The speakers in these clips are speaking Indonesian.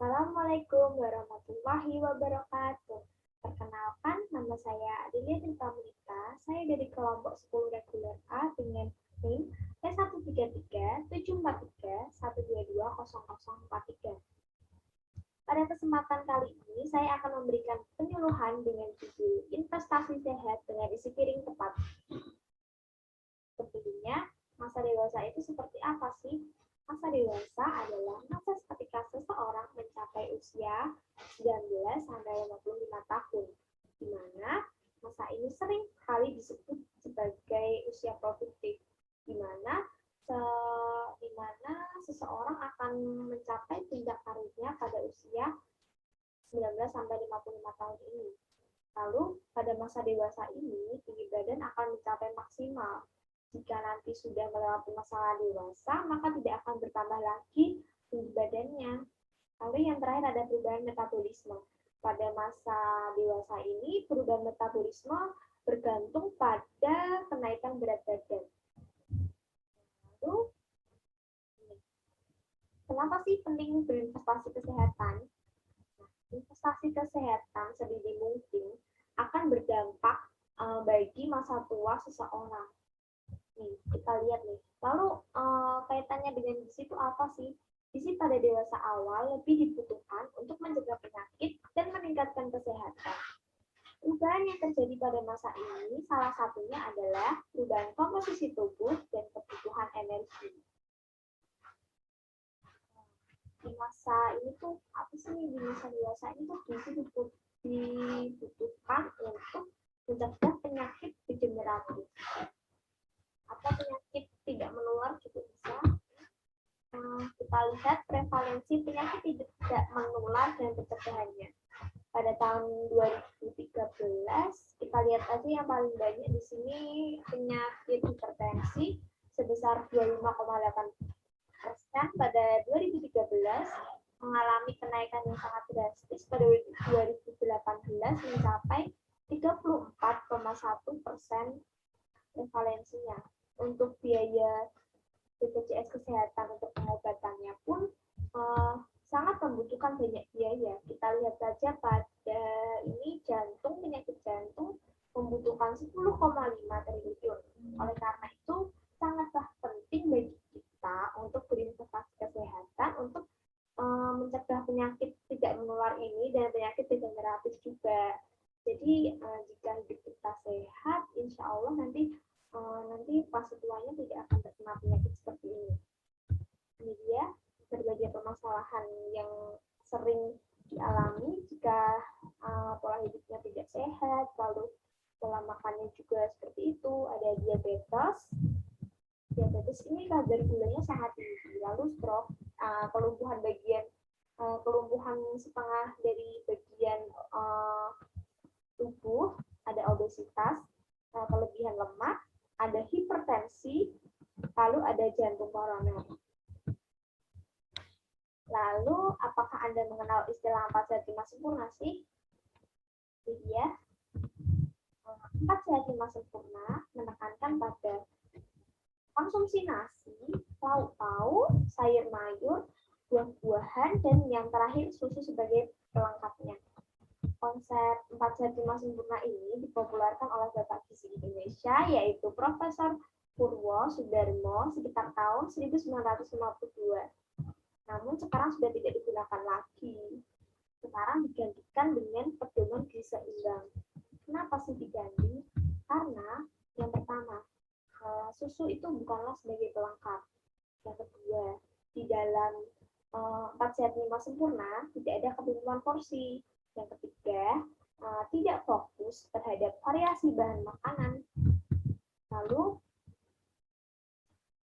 Assalamualaikum warahmatullahi wabarakatuh. Perkenalkan, nama saya Adelia Tirta Munita. Saya dari kelompok 10 reguler A dengan NIM P133-743-122-0043. Pada kesempatan kali ini, saya akan memberikan penyuluhan dengan judul Investasi Sehat dengan Isi Piring Tepat. Tentunya, masa dewasa itu seperti apa sih? Masa dewasa adalah masa ketika seseorang mencapai usia 19 sampai 55 tahun, di mana masa ini sering kali disebut sebagai usia produktif, di mana seseorang akan mencapai puncak karirnya pada usia 19 sampai 55 tahun ini. Lalu, pada masa dewasa ini, tinggi badan akan mencapai maksimal. Jika nanti sudah melewati masa dewasa, maka tidak akan bertambah lagi tinggi badannya. Lalu yang terakhir ada perubahan metabolisme. Pada masa dewasa ini, perubahan metabolisme bergantung pada kenaikan berat badan. Lalu, kenapa sih penting berinvestasi kesehatan? Investasi kesehatan sedini mungkin akan berdampak bagi masa tua seseorang. Nih, kita lihat nih. Lalu kaitannya dengan gizi itu apa sih? Gizi pada dewasa awal lebih dibutuhkan untuk mencegah penyakit dan meningkatkan kesehatan. Perubahan yang terjadi pada masa ini salah satunya adalah perubahan komposisi tubuh dan kebutuhan energi. Di masa ini tuh apa sih di masa dewasa ini tuh gizi dibutuhkan untuk mencegah penyakit degeneratif. Apa penyakit tidak menular juga bisa. Kita lihat prevalensi penyakit tidak menular dan pencegahannya. Pada tahun 2013, kita lihat aja yang paling banyak di sini penyakit hipertensi sebesar 25,8%. Pada 2013 mengalami kenaikan yang sangat drastis. Pada 2018 mencapai 34,1% prevalensinya. Untuk biaya BPJS Kesehatan untuk pengobatannya pun sangat membutuhkan banyak biaya. Kita lihat saja pada ini penyakit jantung membutuhkan 10,5 triliun. Oleh karena itu, sangatlah penting bagi kita untuk berinvestasi kesehatan untuk mencegah penyakit tidak menular ini dan penyakit degeneratif juga. Jadi, jika hidup kita sehat, insya Allah nanti pas tuanya tidak akan terkena penyakit seperti ini. Ini dia berbagai permasalahan yang sering dialami jika pola hidupnya tidak sehat, lalu pola makannya juga seperti itu. Ada diabetes. Diabetes ini kadar gulanya sangat tinggi, lalu stroke, kelumpuhan setengah dari bagian tubuh, ada obesitas, kelebihan lemak, ada hipertensi, lalu ada jantung koroner. Lalu, apakah Anda mengenal istilah 4 sehat 5 sempurna sih? Ini dia. 4 sehat 5 sempurna menekankan pada konsumsi nasi, lauk pauk, sayur mayur, buah-buahan, dan yang terakhir susu sebagai pelengkapnya. Konsep 4 sehat 5 sempurna ini dipopulerkan oleh Bapak Gizi Indonesia, yaitu Profesor Purwo Sudarmo sekitar tahun 1952. Namun sekarang sudah tidak digunakan lagi. Sekarang digantikan dengan pedoman gizi seimbang. Kenapa sih diganti? Karena yang pertama, susu itu bukanlah sebagai pelengkap. Yang kedua, di dalam 4 sehat 5 sempurna tidak ada ketentuan porsi. Yang ketiga, tidak fokus terhadap variasi bahan makanan. Lalu,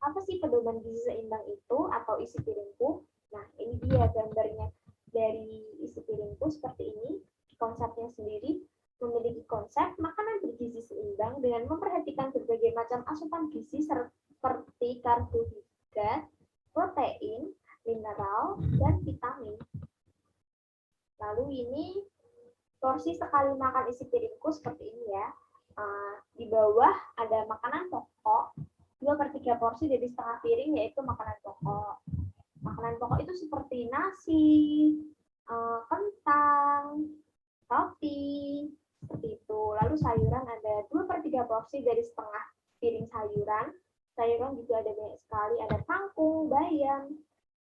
apa sih pedoman gizi seimbang itu atau isi piringku? Nah, ini dia gambarnya dari isi piringku seperti ini. Konsepnya sendiri memiliki konsep makanan bergizi seimbang dengan memperhatikan berbagai macam asupan gizi seperti karbohidrat, protein, mineral, dan vitamin. Lalu ini porsi sekali makan isi piringku seperti ini ya. Di bawah ada makanan pokok, 2/3 porsi dari setengah piring yaitu makanan pokok. Makanan pokok itu seperti nasi, sayuran ada 2/3 porsi dari setengah piring sayuran. Sayuran juga ada banyak sekali, ada kangkung, bayam,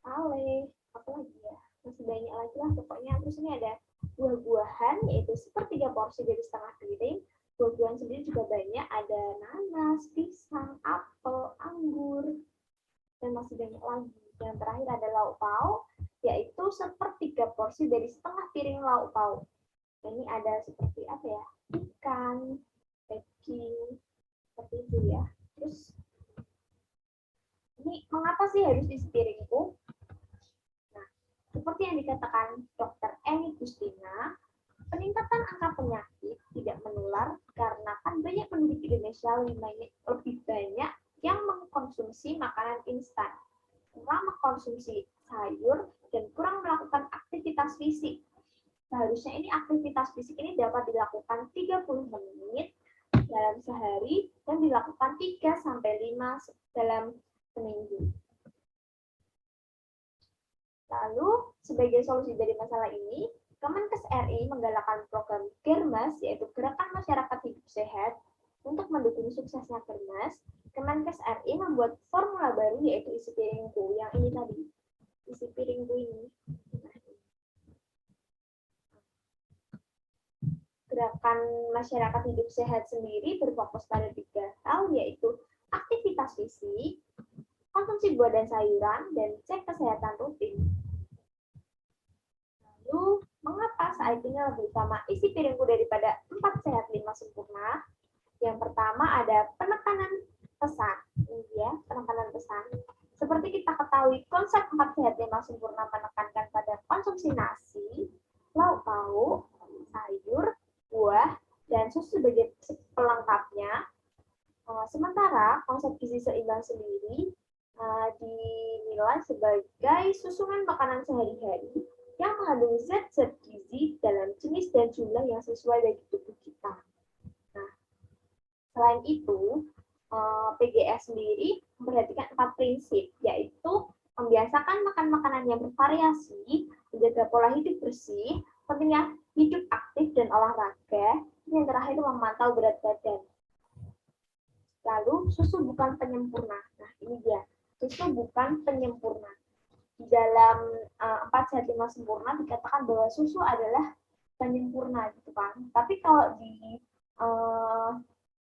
kale, apa lagi ya? Masih banyak lagi lah pokoknya. Terus ini ada buah-buahan, yaitu 1/3 porsi dari setengah piring. Buah-buahan sendiri juga banyak, ada nanas, pisang, apel, anggur, dan masih banyak lagi. Yang terakhir ada lauk pauk, yaitu 1/3 porsi dari setengah piring lauk pauk. Ini ada seperti apa ya? Ikan, daging, seperti itu ya. Terus ini mengapa sih harus isi piringku? Nah, seperti yang dikatakan Dr. Eni Gustina, peningkatan angka penyakit tidak menular karena kan banyak penduduk Indonesia lebih banyak yang mengkonsumsi makanan instan, kurang mengkonsumsi sayur, dan kurang melakukan aktivitas fisik. Seharusnya ini aktivitas fisik ini dapat dilakukan 30 menit dalam sehari dan dilakukan 3-5 dalam seminggu. Lalu, sebagai solusi dari masalah ini, Kemenkes RI menggalakkan program Germas, yaitu Gerakan Masyarakat Hidup Sehat. Untuk mendukung suksesnya Germas, Kemenkes RI membuat formula baru, yaitu isi piringku, yang ini tadi. Isi piringku ini. Gerakan Masyarakat Hidup Sehat sendiri berfokus pada 3 hal, yaitu aktivitas fisik, konsumsi buah dan sayuran, dan cek kesehatan rutin. Lalu, mengapa saat ini lebih utama isi piringku daripada 4 sehat 5 sempurna? Yang pertama ada penekanan pesan. Ini ya, penekanan pesan. Seperti kita ketahui, konsep 4 sehat 5 sempurna menekankan pada konsumsi nasi, lauk pauk, sayur, buah, dan susu sebagai pelengkapnya. Sementara konsep gizi seimbang sendiri dinilai sebagai susunan makanan sehari-hari yang mengandung zat-zat gizi dalam jenis dan jumlah yang sesuai bagi tubuh kita. Nah, selain itu, PGS sendiri memperhatikan 4 prinsip, yaitu membiasakan makan makanan yang bervariasi, menjaga pola hidup bersih, pentingnya hidup aktif dan olahraga, dan yang terakhir memantau berat badan. Lalu, susu bukan penyempurna. Nah, ini dia. Susu bukan penyempurna. Di dalam 4 sehat 5 sempurna dikatakan bahwa susu adalah penyempurna gitu kan. Tapi kalau di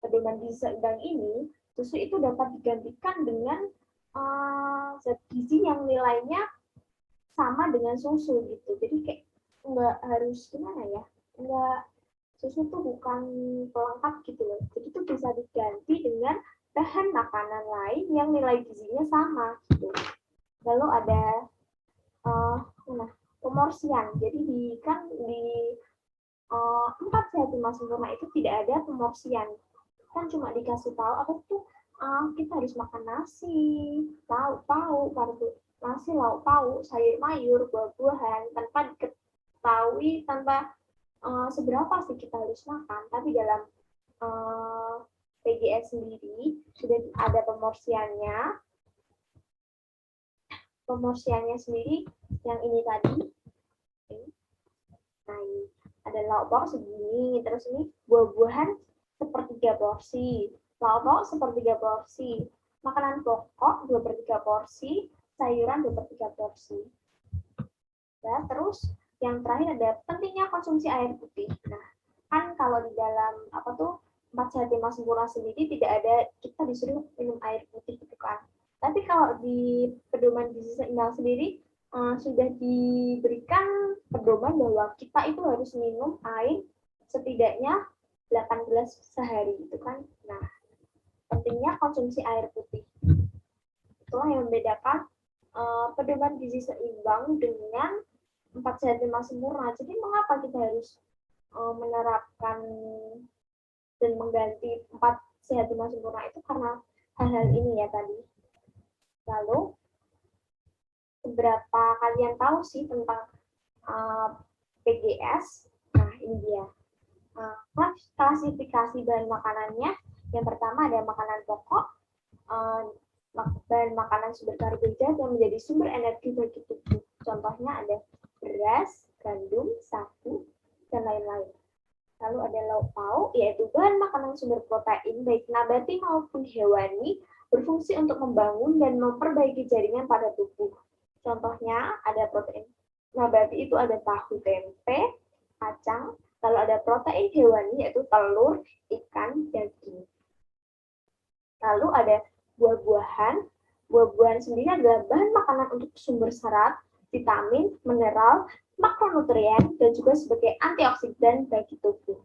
pedoman gizi seimbang ini, susu itu dapat digantikan dengan zat gizi yang nilainya sama dengan susu gitu. Jadi kayak nggak harus gimana ya, nggak, susu itu bukan pelengkap gitu loh. Jadi itu bisa diganti dengan bahan makanan lain yang nilai gizinya sama gitu. Lalu ada pemorsian. Jadi di 4 sehat 5 sempurna itu tidak ada pemorsian. Kan cuma dikasih tahu apa tuh kita harus makan nasi, lauk pauk, nasi, lauk pauk, sayur mayur, buah-buahan, tanpa diketahui, tanpa seberapa sih kita harus makan. Tapi dalam PGS sendiri sudah ada pemorsiannya. Pemorsiannya sendiri yang ini tadi. Nah, ini ada lauk pauk segini, terus ini buah-buahan 1/3 porsi, lauk pauk 1/3 porsi, makanan pokok 2/3 porsi, sayuran 2/3 porsi. Ya, terus yang terakhir ada pentingnya konsumsi air putih. Nah, kan kalau di dalam 4 sehat 5 sempurna sendiri tidak ada kita disuruh minum air putih gitu kan. Tapi kalau di pedoman gizi seimbang sendiri sudah diberikan pedoman bahwa kita itu harus minum air setidaknya 8 gelas sehari gitu kan. Nah, pentingnya konsumsi air putih. Itulah yang membedakan pedoman gizi seimbang dengan 4 sehat 5 sempurna. Jadi mengapa kita harus menerapkan dan mengganti 4 sehat 5 sempurna itu karena hal-hal ini ya tadi. Lalu, seberapa kalian tahu sih tentang PGS? Nah, ini dia. Klasifikasi bahan makanannya. Yang pertama ada makanan pokok, bahan makanan sumber karbohidrat yang menjadi sumber energi bagi tubuh. Contohnya ada beras, gandum, sagu, dan lain-lain. Lalu ada lauk pauk, yaitu bahan makanan sumber protein baik nabati maupun hewani, berfungsi untuk membangun dan memperbaiki jaringan pada tubuh. Contohnya ada protein nabati itu ada tahu tempe, kacang, lalu ada protein hewani yaitu telur, ikan, daging. Lalu ada buah-buahan. Buah-buahan sendiri adalah bahan makanan untuk sumber serat, vitamin, mineral, makronutrien, dan juga sebagai antioksidan bagi tubuh.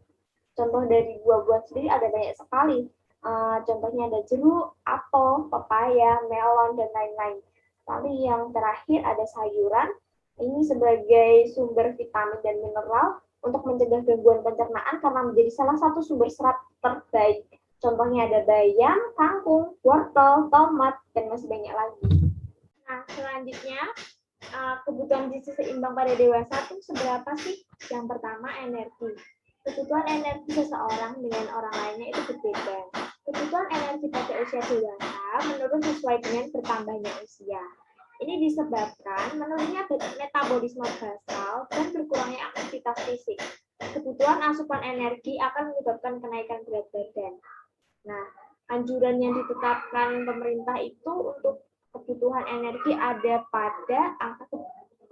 Contoh dari buah-buahan sendiri ada banyak sekali. Contohnya ada jeruk, apel, pepaya, melon, dan lain-lain. Lalu yang terakhir ada sayuran. Ini sebagai sumber vitamin dan mineral untuk mencegah gangguan pencernaan karena menjadi salah satu sumber serat terbaik. Contohnya ada bayam, kangkung, wortel, tomat, dan masih banyak lagi. Nah, selanjutnya kebutuhan gizi seimbang pada dewasa itu seberapa sih? Yang pertama, energi. Kebutuhan energi seseorang dengan orang lainnya itu berbeda. Kebutuhan energi pada usia dewasa menurun sesuai dengan bertambahnya usia. Ini disebabkan menurunnya metabolisme basal dan berkurangnya aktivitas fisik. Kebutuhan asupan energi akan menyebabkan kenaikan berat badan. Nah, anjuran yang ditetapkan pemerintah itu untuk kebutuhan energi ada pada angka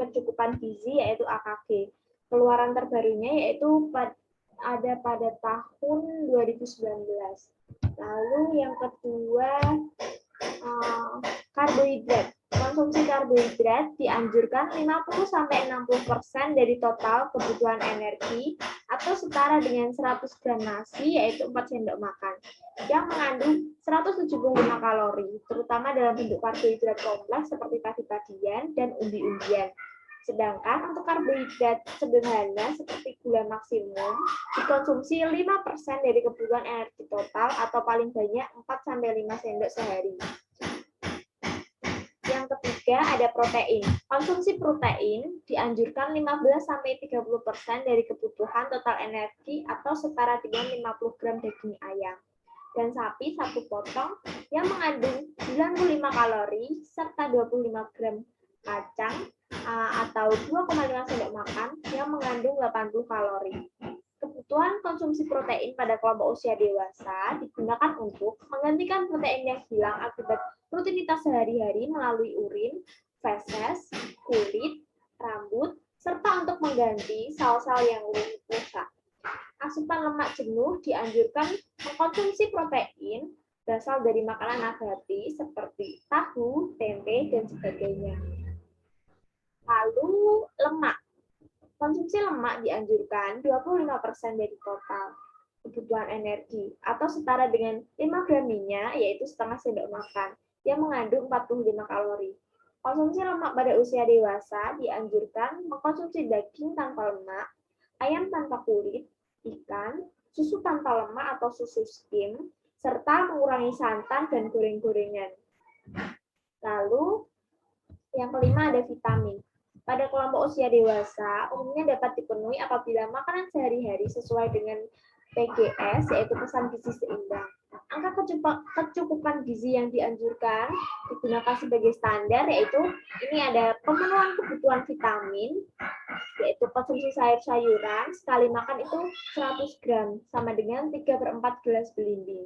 kecukupan gizi yaitu AKG. Keluaran terbarunya yaitu ada pada tahun 2019. Lalu yang kedua, karbohidrat. Konsumsi karbohidrat dianjurkan 50-60% dari total kebutuhan energi atau setara dengan 100 gram nasi, yaitu 4 sendok makan, yang mengandung 175 kalori, terutama dalam bentuk karbohidrat kompleks seperti padi-padian dan umbi-umbian. Sedangkan untuk karbohidrat sederhana seperti gula maksimum dikonsumsi 5% dari kebutuhan energi total atau paling banyak 4-5 sendok sehari. Yang ketiga ada protein. Konsumsi protein dianjurkan 15-30% dari kebutuhan total energi atau setara dengan 50 gram daging ayam dan sapi 1 potong yang mengandung 95 kalori serta 25 gram kacang atau 2,5 sendok makan yang mengandung 80 kalori. Kebutuhan konsumsi protein pada kelompok usia dewasa digunakan untuk menggantikan protein yang hilang akibat rutinitas sehari-hari melalui urin, feses, kulit, rambut, serta untuk mengganti sel-sel yang rusak. Asupan lemak jenuh dianjurkan mengkonsumsi protein berasal dari makanan nabati seperti tahu, tempe, dan sebagainya. Lalu lemak. Konsumsi lemak dianjurkan 25% dari total kebutuhan energi atau setara dengan 5 gram minyak, yaitu setengah sendok makan, yang mengandung 45 kalori. Konsumsi lemak pada usia dewasa dianjurkan mengkonsumsi daging tanpa lemak, ayam tanpa kulit, ikan, susu tanpa lemak atau susu skim, serta mengurangi santan dan goreng-gorengan. Lalu, yang kelima ada vitamin. Pada kelompok usia dewasa, umumnya dapat dipenuhi apabila makanan sehari-hari sesuai dengan PGS, yaitu pesan gizi seimbang. Angka kecukupan gizi yang dianjurkan digunakan sebagai standar, yaitu ini ada pemenuhan kebutuhan vitamin, yaitu konsumsi sayur-sayuran, sekali makan itu 100 gram, sama dengan 3/4 gelas belimbing.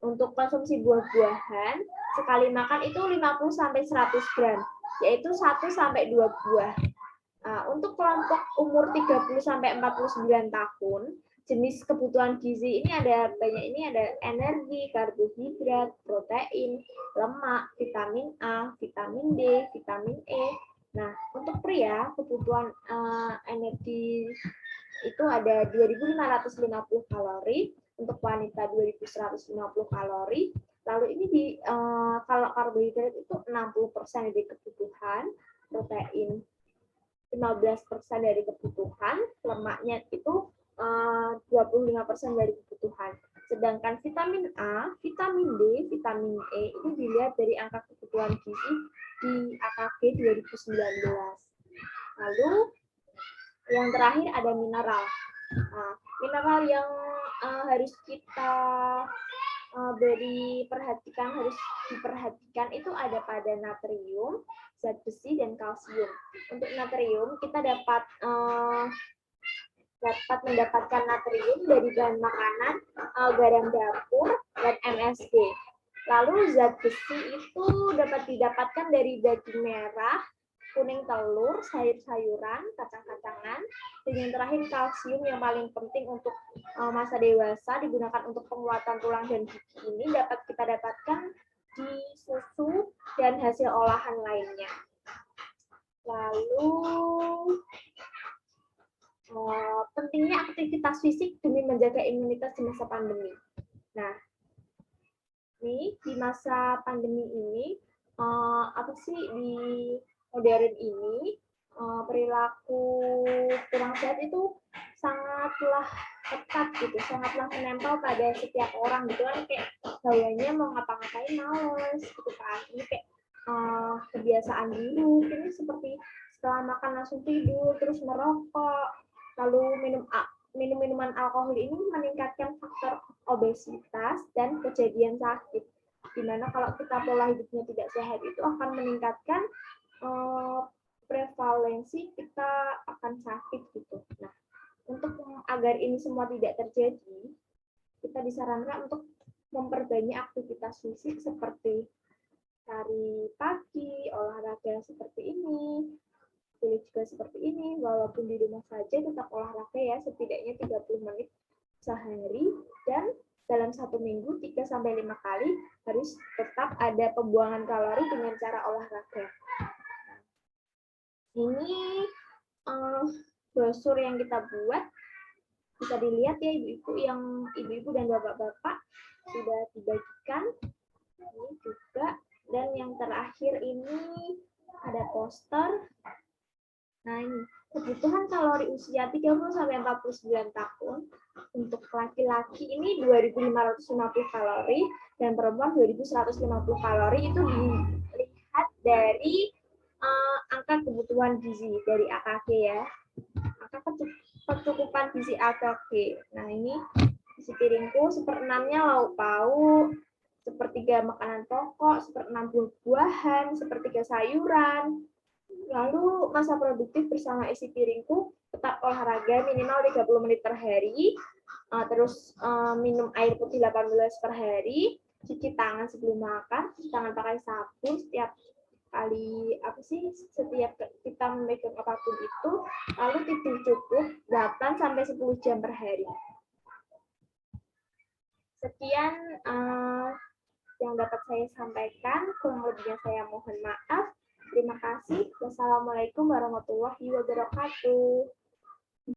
Untuk konsumsi buah-buahan, sekali makan itu 50-100 gram, yaitu 1-2 buah. Untuk kelompok umur 30-49 tahun, jenis kebutuhan gizi ini ada banyak, ini ada energi, karbohidrat, protein, lemak, vitamin A, vitamin D, vitamin E. Nah, untuk pria, kebutuhan energi itu ada 2.550 kalori, untuk wanita 2.150 kalori. Lalu ini kalau karbohidrat itu 60% dari kebutuhan, protein 15% dari kebutuhan, lemaknya itu 25% dari kebutuhan. Sedangkan vitamin A, vitamin D, vitamin E itu dilihat dari angka kebutuhan gizi di AKG 2019. Lalu yang terakhir ada mineral. Mineral yang harus kita harus diperhatikan itu ada pada natrium, zat besi, dan kalsium. Untuk natrium kita dapat dapat mendapatkan natrium dari bahan makanan, garam dapur, dan MSG. Lalu zat besi itu dapat didapatkan dari daging merah, kuning telur, sayur-sayuran, kacang-kacangan, dan yang terakhir kalsium yang paling penting untuk masa dewasa digunakan untuk penguatan tulang dan gigi ini dapat kita dapatkan di susu dan hasil olahan lainnya. Lalu pentingnya aktivitas fisik demi menjaga imunitas di masa pandemi. Nah, ini di masa pandemi ini apa sih di modern ini perilaku kurang sehat itu sangatlah ketat gitu, sangatlah menempel pada setiap orang gitu kan, kayak gayanya mau ngapa-ngapain males gitu kan. Ini kayak kebiasaan buruk ini seperti setelah makan langsung tidur, terus merokok, lalu minum minuman alkohol ini meningkatkan faktor obesitas dan kejadian sakit. Dimana kalau kita pola hidupnya tidak sehat itu akan meningkatkan prevalensi kita akan sakit gitu. Nah, untuk agar ini semua tidak terjadi, kita disarankan untuk memperbanyak aktivitas fisik seperti lari pagi, olahraga seperti ini, boleh juga seperti ini, walaupun di rumah saja tetap olahraga ya, setidaknya 30 menit sehari, dan dalam 1 minggu 3-5 kali harus tetap ada pembuangan kalori dengan cara olahraga. Ini brosur yang kita buat, bisa dilihat ya ibu-ibu dan bapak-bapak sudah dibagikan. Ini juga, dan yang terakhir ini ada poster. Nah, ini kebutuhan kalori usia 30-49 tahun untuk laki-laki ini 2.550 kalori dan perempuan 2.150 kalori. Itu dilihat dari angka kebutuhan gizi dari AKG ya. Angka kecukupan gizi AKG. Nah, ini isi piringku 1/6-nya lauk pauk, 1/3 makanan pokok, 1/6 buah-buahan, 1/3 sayuran. Lalu masa produktif bersama isi piringku, tetap olahraga minimal 30 menit per hari, terus minum air putih 8 gelas per hari, cuci tangan sebelum makan, cuci tangan pakai sabun setiap kali setiap kita memegang apapun itu, lalu tidur cukup 8-10 jam per hari. Sekian yang dapat saya sampaikan, kurang lebihnya saya mohon maaf. Terima kasih. Wassalamualaikum warahmatullahi wabarakatuh.